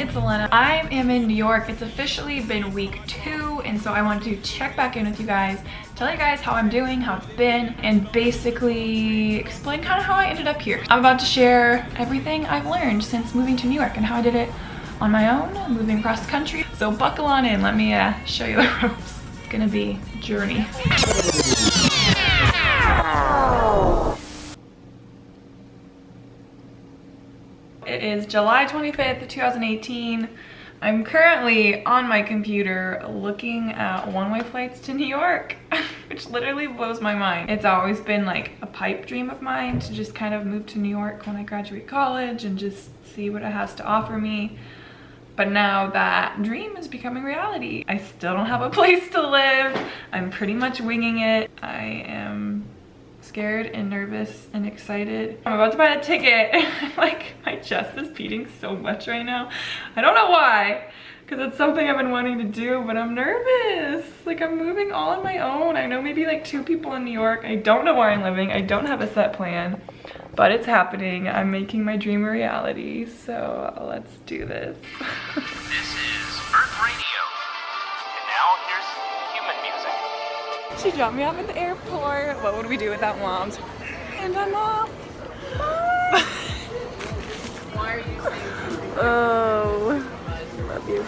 it's Elena. I am in New York. It's officially been week 2, and so I wanted to check back in with you guys, tell you guys how I'm doing, how it's been, and basically explain kind of how I ended up here. I'm about to share everything I've learned since moving to New York and how I did it on my own, moving across the country. So buckle on in, let me show you the ropes. It's gonna be a journey. It is July 25th, 2018. I'm currently on my computer looking at one-way flights to New York, which literally blows my mind. It's always been like a pipe dream of mine to just kind of move to New York when I graduate college and just see what it has to offer me. But now that dream is becoming reality. I still don't have a place to live. I'm pretty much winging it. I am scared and nervous and excited. I'm about to buy a ticket. Like, my chest is beating so much right now. I don't know why, because it's something I've been wanting to do, but I'm nervous. Like, I'm moving all on my own. I know maybe like 2 people in New York. I don't know where I'm living. I don't have a set plan, but it's happening. I'm making my dream a reality, so let's do this. This is Earth Radio, and now here's human music. She dropped me off at the airport. What would we do without moms? And I'm off. Bye. Why are you saying Oh, love you.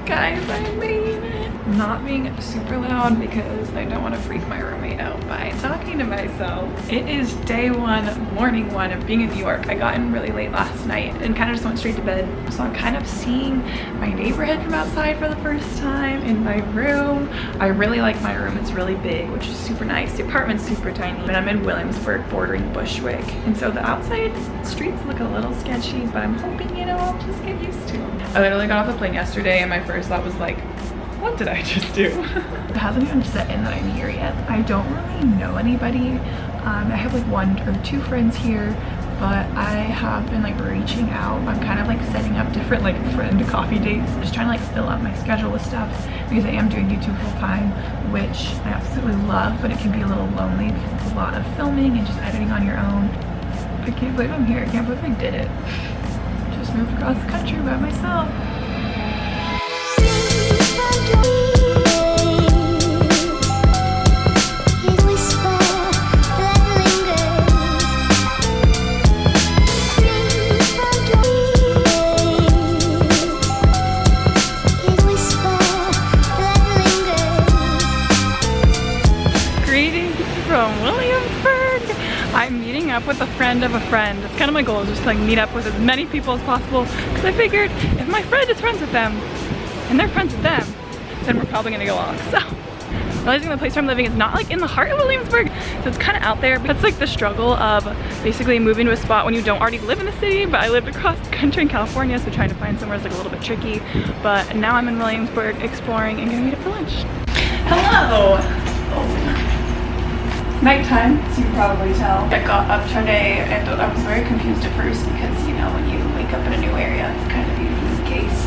Guys, I made it. I'm not being super loud because I don't want to freak my roommate out by talking to myself. It is day 1, morning 1 of being in New York. I got in really late last night and kind of just went straight to bed. So I'm kind of seeing my neighborhood from outside for the first time in my room. I really like my room. It's really big, which is super nice. The apartment's super tiny. And I'm in Williamsburg bordering Bushwick. And so the outside streets look a little sketchy, but I'm hoping, you know, I'll just get used to them. I literally got off the plane yesterday and my first thought was like, what did I just do? It hasn't even set in that I'm here yet. I don't really know anybody. I have like 1 or 2 friends here, but I have been like reaching out. I'm kind of like setting up different like friend coffee dates, just trying to like fill out my schedule with stuff because I am doing YouTube full time, which I absolutely love, but it can be a little lonely because it's a lot of filming and just editing on your own. I can't believe I'm here. I can't believe I did it. Just moved across the country by myself. Greetings from Williamsburg. I'm meeting up with a friend of a friend. That's kind of my goal, is just to like meet up with as many people as possible, because I figured if my friend is friends with them and they're friends with them, then we're probably gonna go along. So realizing the place where I'm living is not like in the heart of Williamsburg, so it's kind of out there. But that's like the struggle of basically moving to a spot when you don't already live in the city. But I lived across the country in California, so trying to find somewhere is like a little bit tricky. But now I'm in Williamsburg exploring and gonna meet up for lunch. Hello. Oh. Nighttime, as you can probably tell. I got up today and I was very confused at first because, you know, when you wake up in a new area, it's kind of usually the case.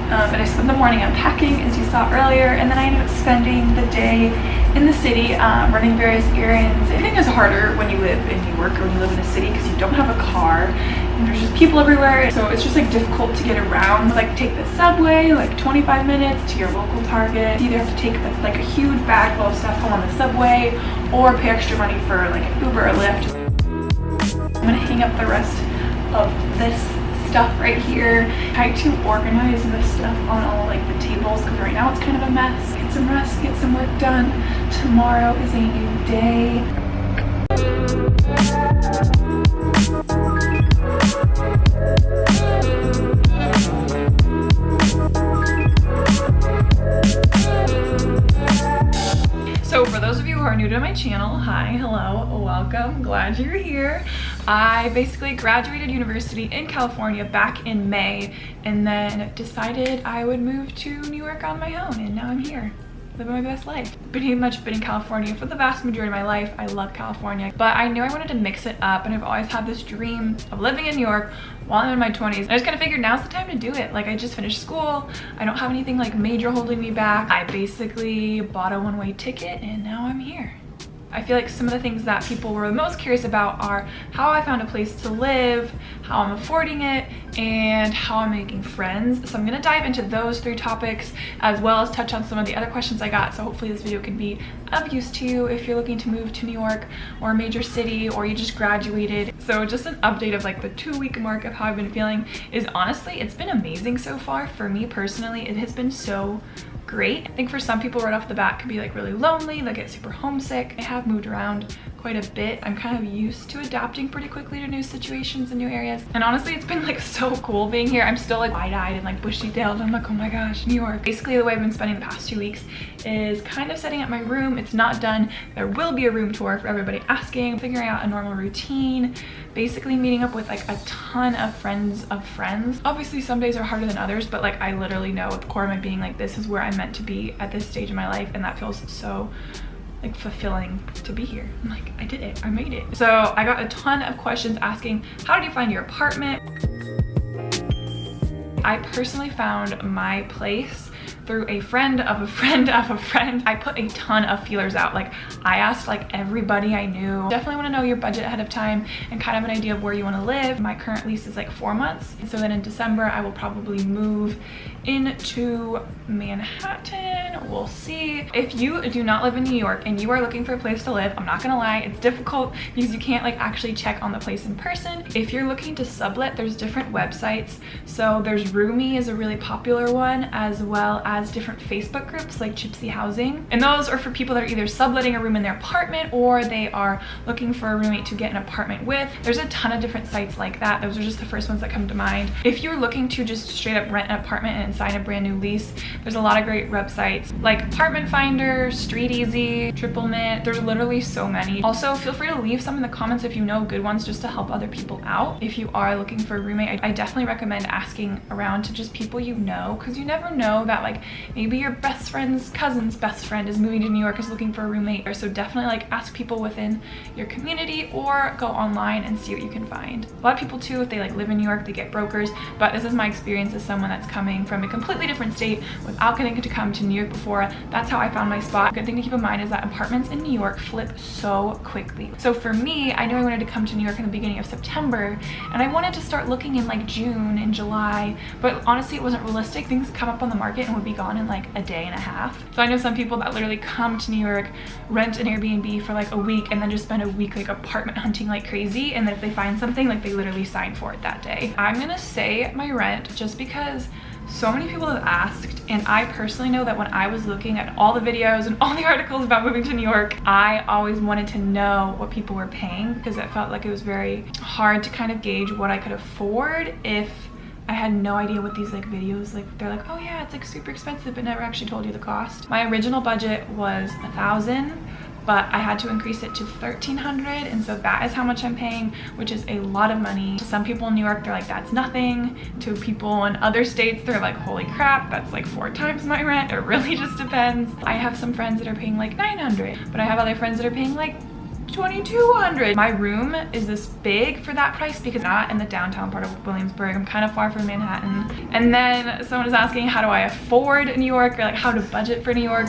But I spent the morning unpacking, as you saw earlier, and then I ended up spending the day in the city running various errands. Everything is harder when you live in New York or when you live in a city because you don't have a car and there's just people everywhere. So it's just like difficult to get around. Like take the subway, like 25 minutes to your local Target. You either have to take like a huge bag full of stuff home on the subway or pay extra money for like an Uber or Lyft. I'm gonna hang up the rest of this stuff right here. Try to organize this stuff on all like the tables because right now it's kind of a mess. Get some rest, get some work done. Tomorrow is a new day. So for those of you who are new to my channel, hi, hello, welcome, glad you're here. I basically graduated university in California back in May and then decided I would move to New York on my own, and now I'm here. living my best life. Pretty much been in California for the vast majority of my life. I love California, but I knew I wanted to mix it up, and I've always had this dream of living in New York while I'm in my 20s. And I just kind of figured now's the time to do it. Like, I just finished school. I don't have anything like major holding me back. I basically bought a one-way ticket and now I'm here. I feel like some of the things that people were most curious about are how I found a place to live, how I'm affording it, and how I'm making friends. So I'm gonna dive into those 3 topics, as well as touch on some of the other questions I got. So hopefully this video can be of use to you if you're looking to move to New York or a major city, or you just graduated. So just an update of like the 2-week mark of how I've been feeling is honestly, it's been amazing so far. For me personally, it has been so great. I think for some people right off the bat can be like really lonely, they get super homesick. I have moved around quite a bit. I'm kind of used to adapting pretty quickly to new situations and new areas. And honestly, it's been like so cool being here. I'm still like wide-eyed and like bushy-tailed. I'm like, oh my gosh, New York. Basically, the way I've been spending the past 2 weeks is kind of setting up my room. It's not done. There will be a room tour for everybody asking, figuring out a normal routine, basically meeting up with like a ton of friends of friends. Obviously, some days are harder than others, but like I literally know at the core of my being, like, this is where I'm meant to be at this stage of my life, and that feels so like fulfilling to be here. I'm like, I did it, I made it. So I got a ton of questions asking, how did you find your apartment? I personally found my place through a friend of a friend of a friend. I put a ton of feelers out. Like, I asked like everybody I knew. Definitely want to know your budget ahead of time and kind of an idea of where you want to live. My current lease is like 4 months. And so then in December, I will probably move into Manhattan. We'll see. If you do not live in New York and you are looking for a place to live, I'm not gonna lie, it's difficult because you can't like actually check on the place in person. If you're looking to sublet, there's different websites. So there's Roomy is a really popular one, as well as different Facebook groups like Gypsy Housing. And those are for people that are either subletting a room in their apartment or they are looking for a roommate to get an apartment with. There's a ton of different sites like that. Those are just the first ones that come to mind. If you're looking to just straight up rent an apartment and sign a brand new lease, there's a lot of great websites like Apartment Finder, Street Easy, Triple Mint. There's literally so many. Also, feel free to leave some in the comments if you know good ones, just to help other people out. If you are looking for a roommate, I definitely recommend asking around to just people you know, because you never know that like maybe your best friend's cousin's best friend is moving to New York, is looking for a roommate. So definitely like ask people within your community or go online and see what you can find. A lot of people too, if they like live in New York, they get brokers, but this is my experience as someone that's coming from a completely different state without getting to come to New York before. That's how I found my spot. Good thing to keep in mind is that apartments in New York flip so quickly. So for me, I knew I wanted to come to New York in the beginning of September, and I wanted to start looking in like June and July, but honestly it wasn't realistic. Things come up on the market and would be gone in like a day and a half. So I know some people that literally come to New York, rent an Airbnb for like a week, and then just spend a week like apartment hunting like crazy, and then if they find something, like they literally sign for it that day. I'm gonna say my rent just because so many people have asked, and I personally know that when I was looking at all the videos and all the articles about moving to New York, I always wanted to know what people were paying, because it felt like it was very hard to kind of gauge what I could afford if I had no idea what these like videos, like they're like, oh yeah, it's like super expensive, but never actually told you the cost. My original budget was $1,000, but I had to increase it to $1,300, and so that is how much I'm paying, which is a lot of money. To some people in New York, they're like, that's nothing. To people in other states, they're like, holy crap, that's like 4 times my rent. It really just depends. I have some friends that are paying like $900, but I have other friends that are paying like $2,200. My room is this big for that price because I'm not in the downtown part of Williamsburg. I'm kind of far from Manhattan. And then someone is asking, how do I afford New York, or like how to budget for New York?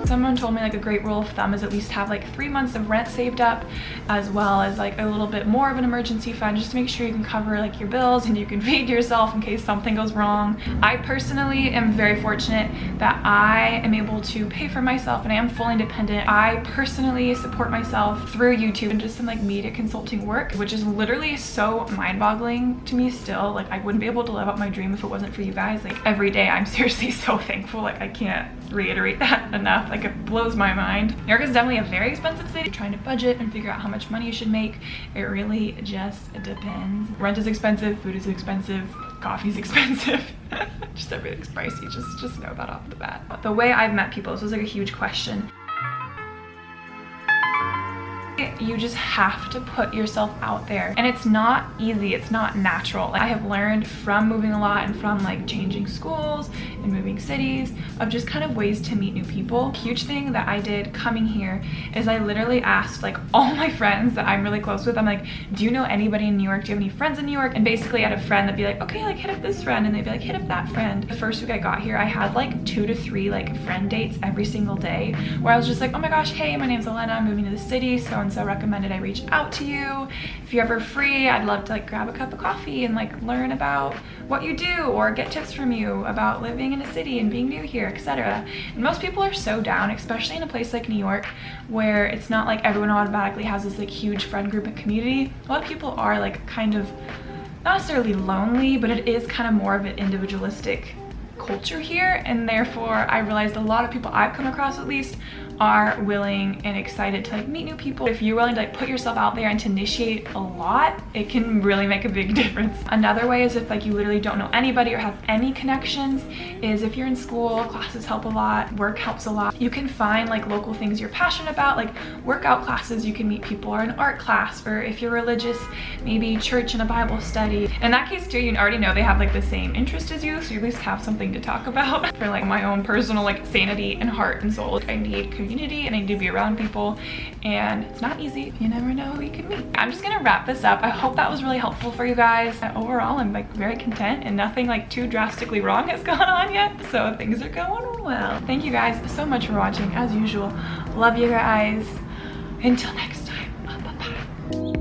Someone told me like a great rule of thumb is at least have like 3 months of rent saved up, as well as like a little bit more of an emergency fund, just to make sure you can cover like your bills and you can feed yourself in case something goes wrong. I personally am very fortunate that I am able to pay for myself and I am fully independent. I personally support myself through YouTube and just some like media consulting work, which is literally so mind-boggling to me still. Like, I wouldn't be able to live out my dream if it wasn't for you guys. Like, every day I'm seriously so thankful. Like, I can't reiterate that enough. Like, it blows my mind. New York is definitely a very expensive city. You're trying to budget and figure out how much money you should make. It really just depends. Rent is expensive, food is expensive, coffee's expensive. Just everything's pricey. Just know that off the bat. The way I've met people, this was like a huge question. You just have to put yourself out there, and it's not easy, it's not natural. Like, I have learned from moving a lot and from like changing schools and moving cities of just kind of ways to meet new people. A huge thing that I did coming here is I literally asked like all my friends that I'm really close with, I'm like, do you know anybody in New York? Do you have any friends in New York? And basically I had a friend that'd be like, okay, like hit up this friend, and they'd be like, hit up that friend. The first week I got here, I had like 2 to 3 like friend dates every single day, where I was just like, oh my gosh, hey, my name's Elena, I'm moving to the city, so and so recommended I reach out to you. If you're ever free, I'd love to like grab a cup of coffee and like learn about what you do or get tips from you about living in a city and being new here, etc. And most people are so down, especially in a place like New York, where it's not like everyone automatically has this like huge friend group and community. A lot of people are like kind of not necessarily lonely, but it is kind of more of an individualistic culture here, and therefore I realized a lot of people I've come across at least are willing and excited to like meet new people. If you're willing to like put yourself out there and to initiate a lot, it can really make a big difference. Another way is if like you literally don't know anybody or have any connections, is if you're in school, classes help a lot, work helps a lot. You can find like local things you're passionate about, like workout classes, you can meet people, or an art class, or if you're religious, maybe church and a Bible study. In that case too, you already know they have like the same interest as you, so you at least have something to talk about. For like my own personal like sanity and heart and soul, I need community and I need to be around people, and it's not easy. You never know who you can meet. I'm just gonna wrap this up. I hope that was really helpful for you guys. Overall, I'm like very content, and nothing like too drastically wrong has gone on yet, so things are going well. Thank you guys so much for watching. As usual, love you guys. Until next time, bye bye.